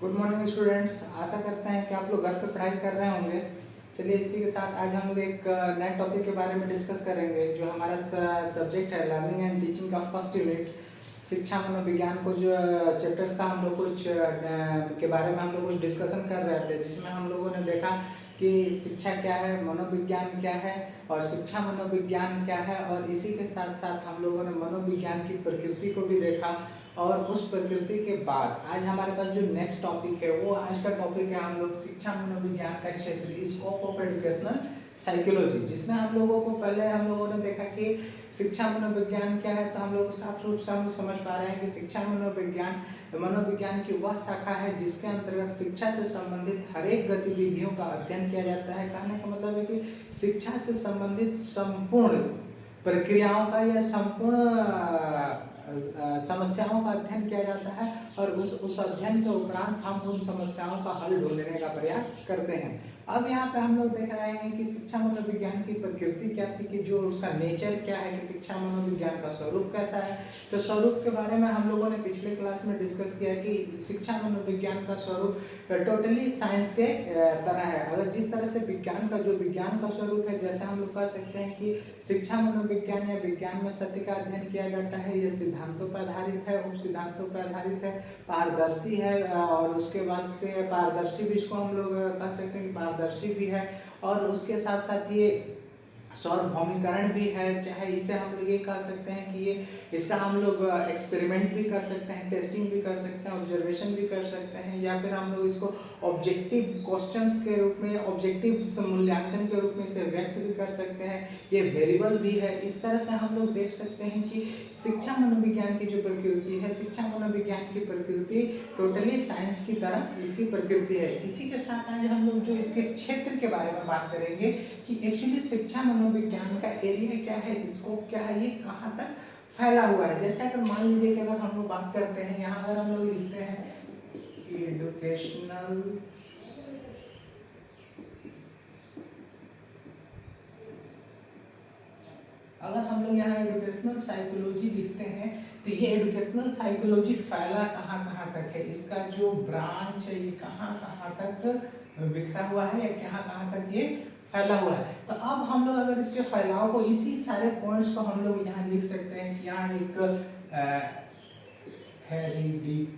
Good morning students. आशा करते हैं कि आप लोग घर पे पढ़ाई कर रहे होंगे। चलिए इसी के साथ आज हम लोग एक नए टॉपिक के बारे में डिस्कस करेंगे जो हमारा सब्जेक्ट है लर्निंग एंड टीचिंग का फर्स्ट यूनिट शिक्षा मनोविज्ञान को जो चैप्टर्स का हम लोग कुछ के बारे में हम लोग कुछ डिस्कशन कर रहे थे, जिसमें हम लोगों ने देखा कि शिक्षा क्या है, मनोविज्ञान क्या है और शिक्षा मनोविज्ञान क्या है, और इसी के साथ साथ हम लोगों ने मनोविज्ञान की प्रकृति को भी देखा। और उस प्रकृति के बाद आज हमारे पास जो नेक्स्ट टॉपिक है वो आज का टॉपिक है हम लोग शिक्षा मनोविज्ञान का क्षेत्र स्कोप ऑफ एजुकेशनल साइकोलॉजी, जिसमें हम लोगों को पहले हम लोगों ने देखा कि शिक्षा मनोविज्ञान क्या है। तो हम लोग साफ रूप से हम लोग समझ पा रहे हैं कि शिक्षा मनोविज्ञान की वह शाखा है जिसके अंतर्गत शिक्षा से संबंधित हर एक गतिविधियों का अध्ययन किया जाता है। कहने का मतलब है कि शिक्षा से संबंधित संपूर्ण प्रक्रियाओं का या संपूर्ण समस्याओं का अध्ययन किया जाता है और उस अध्ययन के उपरांत हम उन समस्याओं का हल ढूंढने का प्रयास करते हैं। अब यहाँ पे हम लोग देख रहे हैं कि शिक्षा मनोविज्ञान की प्रकृति क्या थी, कि जो उसका नेचर क्या है, कि शिक्षा मनोविज्ञान का स्वरूप कैसा है। तो स्वरूप के बारे में हम लोगों ने पिछले क्लास में डिस्कस किया कि शिक्षा मनोविज्ञान का स्वरूप टोटली साइंस के तरह है। अगर जिस तरह से विज्ञान का स्वरूप है, जैसे हम लोग कह सकते हैं कि शिक्षा मनोविज्ञान या विज्ञान में सत्य का अध्ययन किया जाता है, यह सिद्धांतों पर आधारित है, उप सिद्धांतों पर आधारित है, पारदर्शी है, और उसके बाद से पारदर्शी भी इसको हम लोग कह सकते हैं कि पारदर्शी भी है, और उसके साथ साथ ये सार्वभौमिकरण भी है। चाहे इसे हम लोग ये कह सकते हैं कि ये इसका हम लोग एक्सपेरिमेंट भी कर सकते हैं, टेस्टिंग भी कर सकते हैं, ऑब्जर्वेशन भी कर सकते हैं, या फिर हम लोग इसको ऑब्जेक्टिव क्वेश्चंस के रूप में, ऑब्जेक्टिव मूल्यांकन के रूप में इसे व्यक्त भी कर सकते हैं। ये वेरिएबल भी है। इस तरह से हम लोग देख सकते हैं कि शिक्षा मनोविज्ञान की जो प्रकृति है, शिक्षा मनोविज्ञान की प्रकृति टोटली साइंस की तरह इसकी प्रकृति है। इसी के साथ आज हम लोग जो इसके क्षेत्र के बारे में बात करेंगे कि एक्चुअली शिक्षा मनोविज्ञान का एरिया क्या है, स्कोप क्या है, ये कहाँ तक फैला हुआ है। जैसे अगर मान लीजिए कि अगर हम लोग बात करते हैं, यहाँ अगर हम लोग लिखते हैं एजुकेशनल अगर हम लोग यहाँ एजुकेशनल साइकोलॉजी लिखते हैं तो ये एजुकेशनल साइकोलॉजी फैला कहाँ कहाँ तक है, इसका जो ब्रांच है ये कहाँ कहाँ तक बिखरा हुआ है या कहाँ कहाँ तक ये फैला हुआ है। तो अब हम लोग अगर इसके फैलाव को, इसी सारे पॉइंट्स को हम लोग यहाँ लिख सकते हैं कि यहाँ एक हेरिडिटी,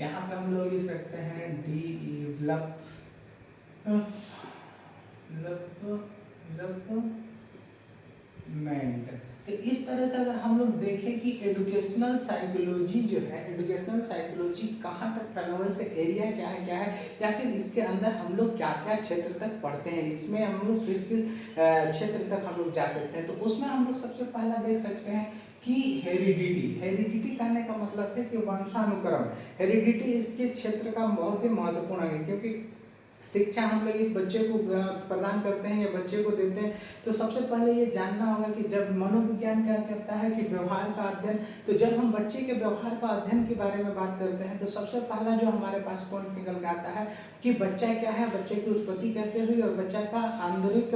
यहाँ पे हम लोग लिख सकते हैं डेवलपमेंट। तो इस तरह से अगर हम लोग देखें कि एजुकेशनल साइकोलॉजी जो है, एजुकेशनल साइकोलॉजी कहाँ तक फैला हुआ है, इसका एरिया क्या है, या फिर इसके अंदर हम लोग क्या क्या क्षेत्र तक पढ़ते हैं, इसमें हम लोग किस किस क्षेत्र तक हम लोग जा सकते हैं। तो उसमें हम लोग सबसे पहला देख सकते हैं कि हेरिडिटी करने का मतलब है कि वंशानुक्रम। हेरिडिटी इसके क्षेत्र का बहुत ही महत्वपूर्ण है, क्योंकि शिक्षा हम लोग एक बच्चे को प्रदान करते हैं या बच्चे को देते हैं तो सबसे पहले ये जानना होगा कि जब मनोविज्ञान क्या कहता है कि व्यवहार का अध्ययन, तो जब हम बच्चे के व्यवहार का अध्ययन के बारे में बात करते हैं तो सबसे पहला जो हमारे पास पॉइंट निकल के आता है कि बच्चा क्या है, बच्चे की उत्पत्ति कैसे हुई और बच्चा का आंतरिक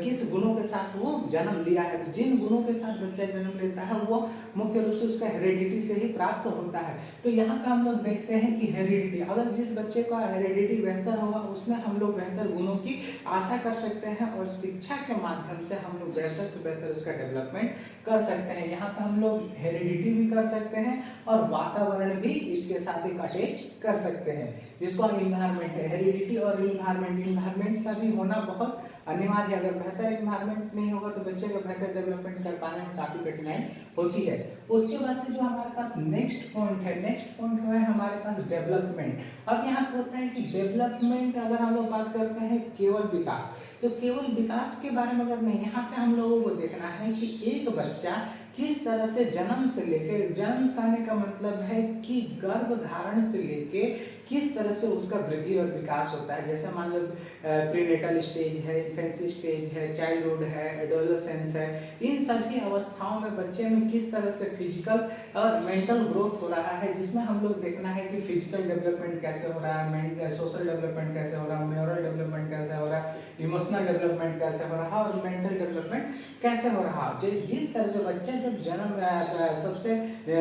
किस गुणों के साथ वो जन्म लिया है। तो जिन गुणों के साथ बच्चा जन्म लेता है वो मुख्य रूप से उसका हेरिडिटी से ही प्राप्त होता है। तो यहाँ पे हम लोग देखते हैं कि हेरिडिटी, अगर जिस बच्चे का हेरिडिटी बेहतर होगा उसमें हम लोग बेहतर गुणों की आशा कर सकते हैं और शिक्षा के माध्यम से हम लोग बेहतर से बेहतर उसका डेवलपमेंट कर सकते हैं। यहाँ पे हम लोग हेरिडिटी भी कर सकते हैं और वातावरण भी इसके साथ एक अटैच कर सकते हैं, जिसको हम इन्वायरमेंट है। हेरिडिटी और इन्वायरमेंट का भी होना बहुत अनिवार्य है। अगर बेहतर इन्वायरमेंट नहीं होगा तो बच्चे का बेहतर डेवलपमेंट कर पाने में काफी कठिनाई होती है। उसके बाद से जो हमारे पास नेक्स्ट पॉइंट है हमारे पास डेवलपमेंट। अब यहाँ पे होता है कि डेवलपमेंट अगर हम लोग बात करते हैं केवल विकास, तो केवल विकास के बारे में अगर नहीं, यहाँ पे हम लोगों को देखना है कि एक बच्चा किस तरह से जन्म से लेके, जन्म करने का मतलब है कि गर्भधारण से लेके किस तरह से उसका वृद्धि और विकास होता है। जैसे मान लो प्रीनेटल स्टेज है, इन्फेंसी स्टेज है, चाइल्डहुड है, एडोलेसेंस है, इन सभी अवस्थाओं में बच्चे में किस तरह से फिजिकल और मेंटल ग्रोथ हो रहा है, जिसमें हम लोग देखना है कि फिजिकल डेवलपमेंट कैसे हो रहा है, सोशल डेवलपमेंट कैसे हो रहा है, मोरल डेवलपमेंट कैसे हो रहा है, इमोशनल डेवलपमेंट कैसे हो रहा है और मेंटल डेवलपमेंट कैसे हो रहा है। जिस तरह से बच्चा जब जन्म सबसे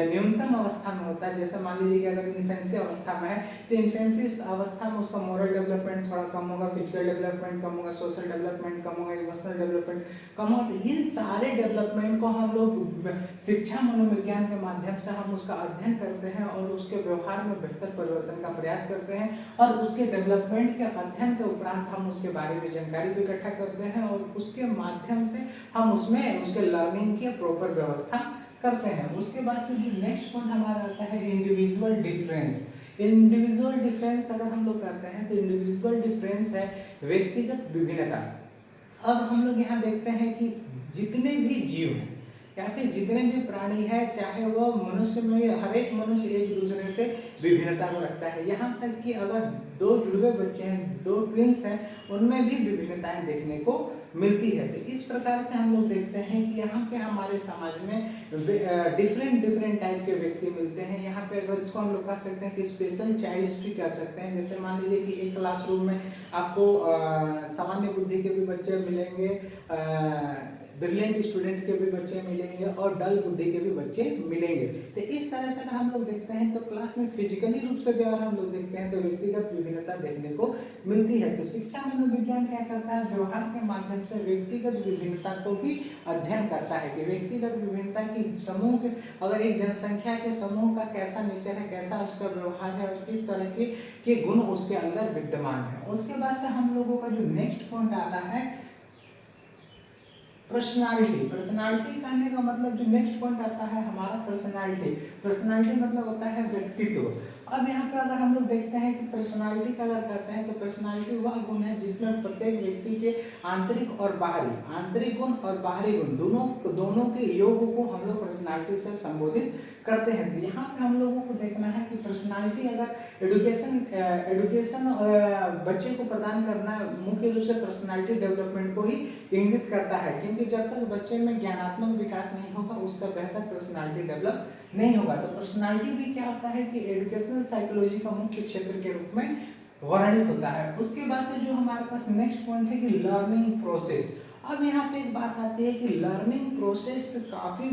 न्यूनतम अवस्था में होता है, जैसे मान लीजिए कि अगर इन्फेंसी अवस्था में है तो इन्फेंसी अवस्था में उसका मोरल डेवलपमेंट थोड़ा कम होगा, फिजिकल डेवलपमेंट कम होगा, सोशल डेवलपमेंट कम होगा, इमोशनल डेवलपमेंट कम होगा। तो इन सारे डेवलपमेंट को हम लोग शिक्षा मनोविज्ञान के माध्यम से हम उसका अध्ययन करते हैं और उसके व्यवहार में बेहतर परिवर्तन का प्रयास करते हैं, और उसके डेवलपमेंट के अध्ययन के उपरांत हम उसके बारे में जानकारी भी इकट्ठा करते हैं और उसके माध्यम से हम उसमें उसके लर्निंग की प्रॉपर व्यवस्था करते हैं। उसके बाद से जो नेक्स्ट पॉइंट हमारा आता है इंडिविजुअल डिफरेंस। इंडिविजुअल डिफरेंस अगर हम लोग कहते हैं तो इंडिविजुअल डिफरेंस है व्यक्तिगत विभिन्नता। अब हम लोग यहाँ देखते हैं कि जितने भी जीव हैं या फिर जितने भी प्राणी है, चाहे वो मनुष्य में हर एक मनुष्य एक दूसरे से विभिन्नता को रखता है। यहाँ तक कि अगर दो जुड़वे बच्चे हैं, दो ट्विंस हैं, उनमें भी विभिन्नताएं देखने को मिलती है। तो इस प्रकार से हम लोग देखते हैं कि यहाँ पे हमारे समाज में डिफरेंट टाइप के व्यक्ति मिलते हैं। यहाँ पे अगर इसको हम लोग कह सकते हैं कि स्पेशल चाइल्ड्स भी कह सकते हैं। जैसे मान लीजिए कि एक क्लासरूम में आपको सामान्य बुद्धि के भी बच्चे मिलेंगे, ब्रिलियंट स्टूडेंट के भी बच्चे मिलेंगे और डल बुद्धि के भी बच्चे मिलेंगे। तो इस तरह से अगर हम लोग देखते हैं तो क्लास में फिजिकली रूप से भी अगर हम लोग देखते हैं तो व्यक्तिगत विभिन्नता देखने को मिलती है। तो शिक्षा मनोविज्ञान क्या करता है, व्यवहार के माध्यम से व्यक्तिगत विभिन्नता को भी अध्ययन करता है कि व्यक्तिगत विभिन्नता की समूह के, अगर एक जनसंख्या के समूह का कैसा नेचर है, कैसा उसका व्यवहार है और किस तरह के गुण उसके अंदर विद्यमान है। उसके बाद से हम लोगों का जो नेक्स्ट पॉइंट आता है पर्सनालिटी। पर्सनालिटी कहने का मतलब जो नेक्स्ट पॉइंट आता है हमारा पर्सनालिटी। पर्सनालिटी मतलब होता है व्यक्तित्व। अब यहाँ पे अगर हम लोग देखते हैं कि पर्सनालिटी का अगर कहते हैं तो पर्सनालिटी वह गुण है जिसमें प्रत्येक व्यक्ति के आंतरिक और बाहरी, आंतरिक गुण और बाहरी गुण दोनों के योग को हम लोग पर्सनालिटी से संबोधित करते हैं। तो यहाँ पे हम लोगों को देखना है कि पर्सनालिटी अगर एडुकेशन बच्चे को प्रदान करना मुख्य रूप से पर्सनालिटी डेवलपमेंट को ही इंगित करता है, क्योंकि जब तक बच्चे में ज्ञानात्मक विकास नहीं होगा उसका बेहतर पर्सनालिटी डेवलप नहीं होगा। तो पर्सनालिटी भी क्या होता है कि एजुकेशनल साइकोलॉजी का मुख्य क्षेत्र के रूप में वर्णित होता है। उसके बाद से जो हमारे पास नेक्स्ट पॉइंट है कि लर्निंग प्रोसेस। अब यहाँ पे एक बात आती है कि लर्निंग प्रोसेस काफ़ी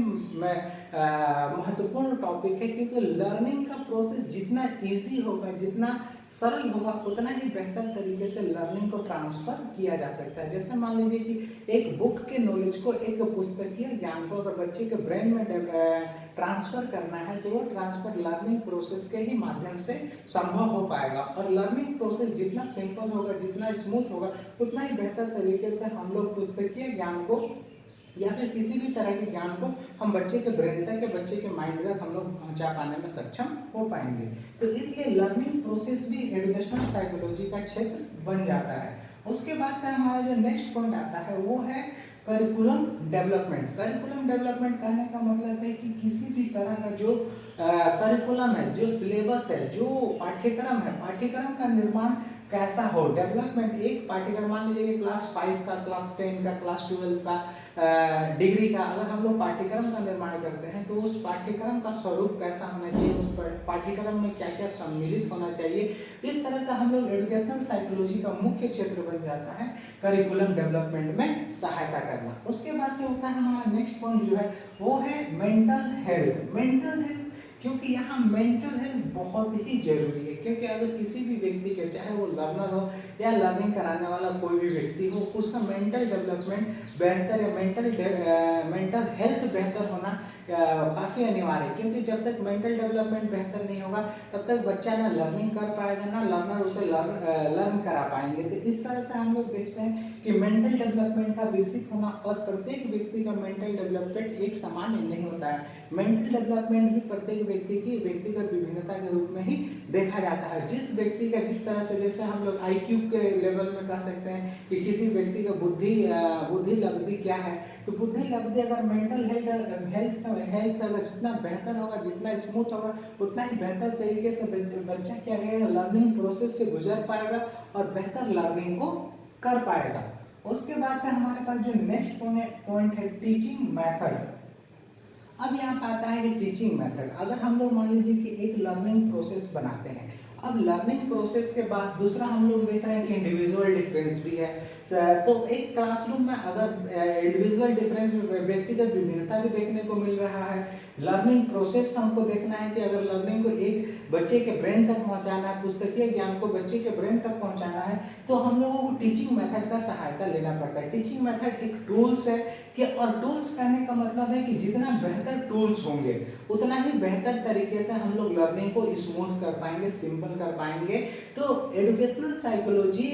महत्वपूर्ण टॉपिक है, क्योंकि लर्निंग का प्रोसेस जितना इजी होगा, जितना सरल होगा, उतना ही बेहतर तरीके से लर्निंग को ट्रांसफर किया जा सकता है। जैसे मान लीजिए कि एक बुक के नॉलेज को, एक पुस्तकीय ज्ञान को अगर बच्चे के ब्रेन में ट्रांसफर करना है तो वो ट्रांसफर लर्निंग प्रोसेस के ही माध्यम से संभव हो पाएगा। और लर्निंग प्रोसेस जितना सिंपल होगा, जितना स्मूथ होगा, उतना ही बेहतर तरीके से हम लोग पुस्तकीय ज्ञान को या फिर किसी भी तरह के ज्ञान को हम बच्चे के ब्रेन तक, के बच्चे के माइंड तक हम लोग पहुंचा पाने में सक्षम हो पाएंगे। तो इसलिए लर्निंग प्रोसेस भी एजुकेशनल साइकोलॉजी का क्षेत्र बन जाता है। उसके बाद से हमारा जो नेक्स्ट पॉइंट आता है वो है करिकुलम डेवलपमेंट। करिकुलम डेवलपमेंट कहने का मतलब है कि किसी भी तरह का जो करिकुलम है, जो सिलेबस है, जो पाठ्यक्रम है, पाठ्यक्रम का निर्माण कैसा हो। डेवलपमेंट एक पाठ्यक्रम, मान लीजिए कि क्लास 5 का, क्लास 10 का, क्लास 12 का, डिग्री का अगर हम लोग पाठ्यक्रम का निर्माण करते हैं तो उस पाठ्यक्रम का स्वरूप कैसा होना चाहिए, उस पाठ्यक्रम में क्या क्या सम्मिलित होना चाहिए। इस तरह से हम लोग एजुकेशनल साइकोलॉजी का मुख्य क्षेत्र बन जाता है करिकुलम डेवलपमेंट में सहायता करना। उसके बाद से होता है हमारा नेक्स्ट पॉइंट जो है वो है मेंटल हेल्थ। मेंटल हेल्थ, क्योंकि यहाँ मेंटल हेल्थ बहुत ही जरूरी है, क्योंकि अगर किसी भी व्यक्ति के, चाहे वो लर्नर हो या लर्निंग कराने वाला कोई भी व्यक्ति हो, उसका मेंटल डेवलपमेंट बेहतर है, मेंटल हेल्थ बेहतर होना काफ़ी अनिवार्य है। क्योंकि जब तक मेंटल डेवलपमेंट बेहतर नहीं होगा तब तक बच्चा ना लर्निंग कर पाएगा, ना लर्नर उसे लर्न करा पाएंगे। तो इस तरह से हम लोग देखते हैं कि मेंटल डेवलपमेंट का विकसित होना, और प्रत्येक व्यक्ति का मेंटल डेवलपमेंट एक समान नहीं होता है। मेंटल डेवलपमेंट भी प्रत्येक व्यक्ति की व्यक्तिगत विभिन्नता के रूप में ही देखा जाता है। जिस व्यक्ति का जिस तरह से, जैसे हम लोग IQ के लेवल में कह सकते हैं कि किसी व्यक्ति का बुद्धि लब्धि क्या है, तो बुद्धि लब्धि अगर मेंटल हेल्थ अगर जितना बेहतर होगा, जितना स्मूथ होगा, उतना ही बेहतर तरीके से बच्चा क्या है लर्निंग प्रोसेस से गुजर पाएगा और बेहतर लर्निंग को कर पाएगा। उसके बाद से हमारे पास जो नेक्स्ट पॉइंट है टीचिंग मेथड। अब यहाँ पे आता है कि टीचिंग मेथड, अगर हम लोग मान लीजिए कि एक लर्निंग प्रोसेस बनाते हैं अब लर्निंग प्रोसेस के बाद दूसरा हम लोग देख रहे हैं कि इंडिविजुअल डिफरेंस भी है। तो एक क्लासरूम में अगर इंडिविजुअल डिफरेंस में व्यक्तिगत विभिन्नता भी देखने को मिल रहा है, लर्निंग प्रोसेस हमको देखना है कि अगर लर्निंग को एक बच्चे के ब्रेन तक पहुंचाना है, पुस्तकीय ज्ञान को बच्चे के ब्रेन तक पहुंचाना है, तो हम लोगों को टीचिंग मेथड का सहायता लेना पड़ता है। टीचिंग मेथड एक टूल्स है कि, और टूल्स कहने का मतलब है कि जितना बेहतर टूल्स होंगे उतना ही बेहतर तरीके से हम लोग लर्निंग को स्मूथ कर पाएंगे, सिंपल कर पाएंगे। तो एजुकेशनल साइकोलॉजी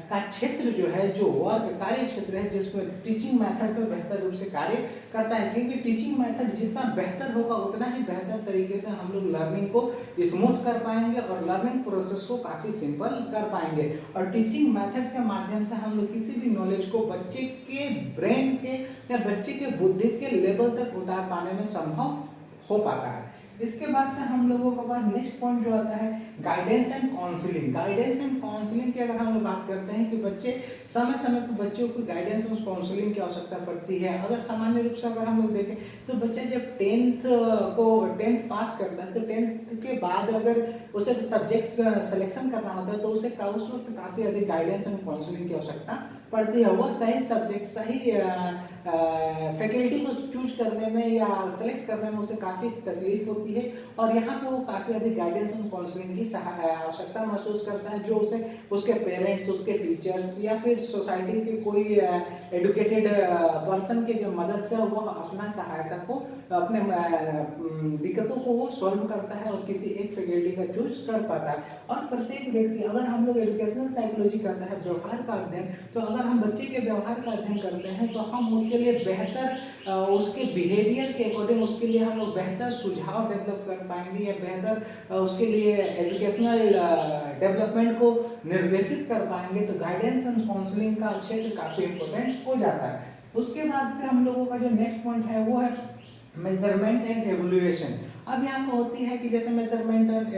का क्षेत्र जो है, जो वर्क कार्य क्षेत्र है, जिसमें टीचिंग मेथड पे बेहतर रूप से कार्य करता है, क्योंकि टीचिंग मेथड जितना बेहतर होगा उतना ही बेहतर तरीके से हम लोग लर्निंग को स्मूथ कर पाएंगे और लर्निंग प्रोसेस को काफ़ी सिंपल कर पाएंगे। और टीचिंग मेथड के माध्यम से हम लोग किसी भी नॉलेज को बच्चे के ब्रेन के या बच्चे के बुद्धि के लेवल तक उतार पाने में संभव हो पाता है। इसके बाद से हम लोगों के पास नेक्स्ट पॉइंट जो आता है guidance and counselling. Guidance and counselling की अगर हम लोग बात करते हैं कि बच्चे समय समय पर बच्चों को गाइडेंस और काउंसलिंग की आवश्यकता पड़ती है। अगर सामान्य रूप से अगर हम लोग देखें तो बच्चा जब टेंथ पास करता है, तो टेंथ के बाद अगर उसे सब्जेक्ट सिलेक्शन करना होता है तो उसे उस वक्त काफ़ी अधिक गाइडेंस एंड काउंसलिंग की आवश्यकता पड़ती है। वो सही सब्जेक्ट, सही फैकल्टी को चूज करने में या सेलेक्ट करने में उसे काफ़ी तकलीफ होती है और यहाँ पे वो काफ़ी अधिक गाइडेंस और काउंसलिंग की आवश्यकता महसूस करता है, जो उसे उसके पेरेंट्स, उसके टीचर्स या फिर सोसाइटी के कोई एडुकेटेड पर्सन के जो मदद से वो अपना सहायता को, अपने दिक्कतों को वो सॉल्व करता है और किसी एक फैकल्टी का चूज कर पाता है। और प्रत्येक व्यक्ति, अगर हम लोग एजुकेशनल साइकोलॉजी करता है व्यवहार का अध्ययन, तो अगर हम बच्चे के व्यवहार का अध्ययन करते हैं तो हम उसके लिए बेहतर, उसके बिहेवियर के अकॉर्डिंग उसके लिए हम लोग बेहतर सुझाव डेवलप कर पाएंगे या बेहतर उसके लिए एजुकेशनल डेवलपमेंट को निर्देशित कर पाएंगे। तो गाइडेंस एंड काउंसलिंग का क्षेत्र काफ़ी इंपॉर्टेंट हो जाता है। उसके बाद से हम लोगों का जो नेक्स्ट पॉइंट है वो है मेजरमेंट एंड एवल्यूएशन। अब यहाँ पर होती है कि जैसे मेजरमेंट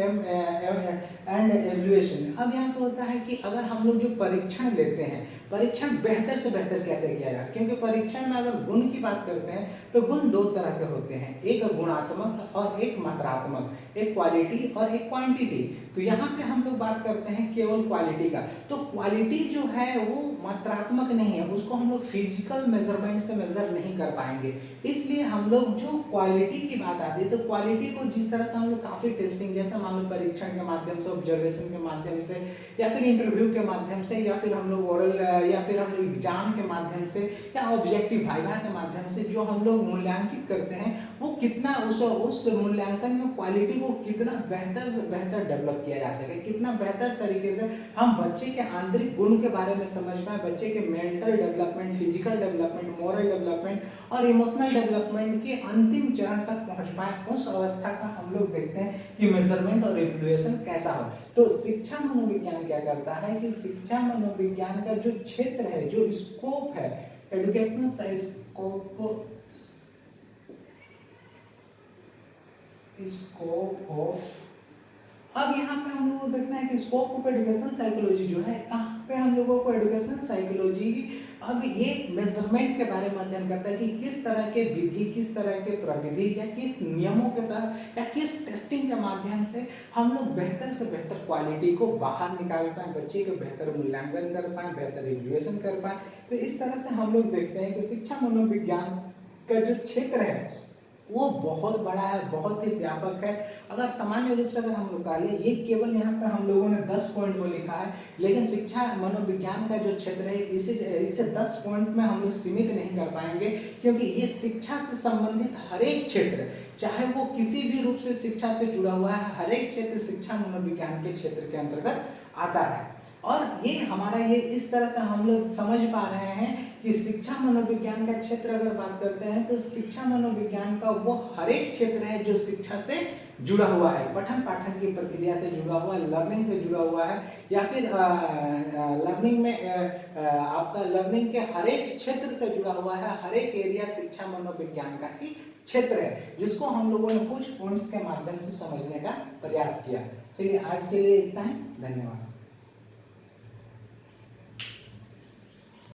एंड एवल्यूएशन, अब यहाँ पर होता है कि अगर हम लोग जो परीक्षण लेते हैं, परीक्षण बेहतर से बेहतर कैसे किया जाए, क्योंकि परीक्षण में अगर गुण की बात करते हैं तो गुण दो तरह के होते हैं, एक गुणात्मक और एक मात्रात्मक, एक क्वालिटी और एक क्वांटिटी। तो यहाँ पे हम लोग बात करते हैं केवल क्वालिटी का। तो क्वालिटी जो है वो मात्रात्मक नहीं है, उसको हम लोग फिजिकल मेजरमेंट से मेजर नहीं कर पाएंगे। इसलिए हम लोग जो क्वालिटी की बात आती है, तो क्वालिटी को जिस तरह से हम लोग काफ़ी टेस्टिंग, जैसे मान लो परीक्षण के माध्यम से, ऑब्जर्वेशन के माध्यम से, या फिर इंटरव्यू के माध्यम से, या फिर हम लोग ओरल, या फिर हम लोग एग्जाम के माध्यम से, या ऑब्जेक्टिव वाइवा के माध्यम से जो हम लोग मूल्यांकित करते हैं, वो कितना उस मूल्यांकन में क्वालिटी को कितना बेहतर से बेहतर डेवलप किया जा सके, कितना बेहतर तरीके से हम बच्चे के आंतरिक गुण के बारे में समझ पाए, बच्चे के mental development, physical development, moral development और इमोशनल डेवलपमेंट के अंतिम चरण तक पहुंच पाए। उस अवस्था का हम लोग देखते हैं कि मेजरमेंट और इवैल्यूएशन कैसा हो। तो शिक्षा मनोविज्ञान क्या करता है कि शिक्षा मनोविज्ञान का जो क्षेत्र है, जो स्कोप है, एजुकेशनल स्कोप ऑफ, अब यहाँ पे हम लोगों को देखना है कि स्कोप ऑफ एजुकेशनल साइकोलॉजी जो है, यहाँ पे हम लोगों को एजुकेशनल साइकोलॉजी अब ये मेजरमेंट के बारे में अध्ययन करता है कि किस तरह के विधि, किस तरह के प्रविधि या किस नियमों के तहत या किस टेस्टिंग के माध्यम से हम लोग बेहतर से बेहतर क्वालिटी को बाहर निकाल पाए, बच्चे के बेहतर मूल्यांकन कर पाए, बेहतर इवैल्यूएशन कर पाए। तो इस तरह से हम लोग देखते हैं कि शिक्षा मनोविज्ञान का जो क्षेत्र है वो बहुत बड़ा है, बहुत ही व्यापक है। अगर सामान्य रूप से अगर हम लोग का ले, ये केवल यहाँ पे हम लोगों ने 10 पॉइंट को लिखा है, लेकिन शिक्षा मनोविज्ञान का जो क्षेत्र है इसे 10 पॉइंट में हम लोग सीमित नहीं कर पाएंगे, क्योंकि ये शिक्षा से संबंधित हर एक क्षेत्र, चाहे वो किसी भी रूप से शिक्षा से जुड़ा हुआ है, हर एक क्षेत्र शिक्षा मनोविज्ञान के क्षेत्र के अंतर्गत आता है। और ये हमारा ये इस तरह से हम लोग समझ पा रहे हैं कि शिक्षा मनोविज्ञान का क्षेत्र अगर बात करते हैं तो शिक्षा मनोविज्ञान का वो हर एक क्षेत्र है जो शिक्षा से जुड़ा हुआ है, पठन पाठन की प्रक्रिया से जुड़ा हुआ है, लर्निंग से जुड़ा हुआ है, या फिर लर्निंग में आपका लर्निंग के हर एक क्षेत्र से जुड़ा हुआ है। हर एक एरिया शिक्षा मनोविज्ञान का ही क्षेत्र है, जिसको हम लोगों ने कुछ पॉइंट्स के माध्यम से समझने का प्रयास किया। चलिए आज के लिए इतना ही, धन्यवाद।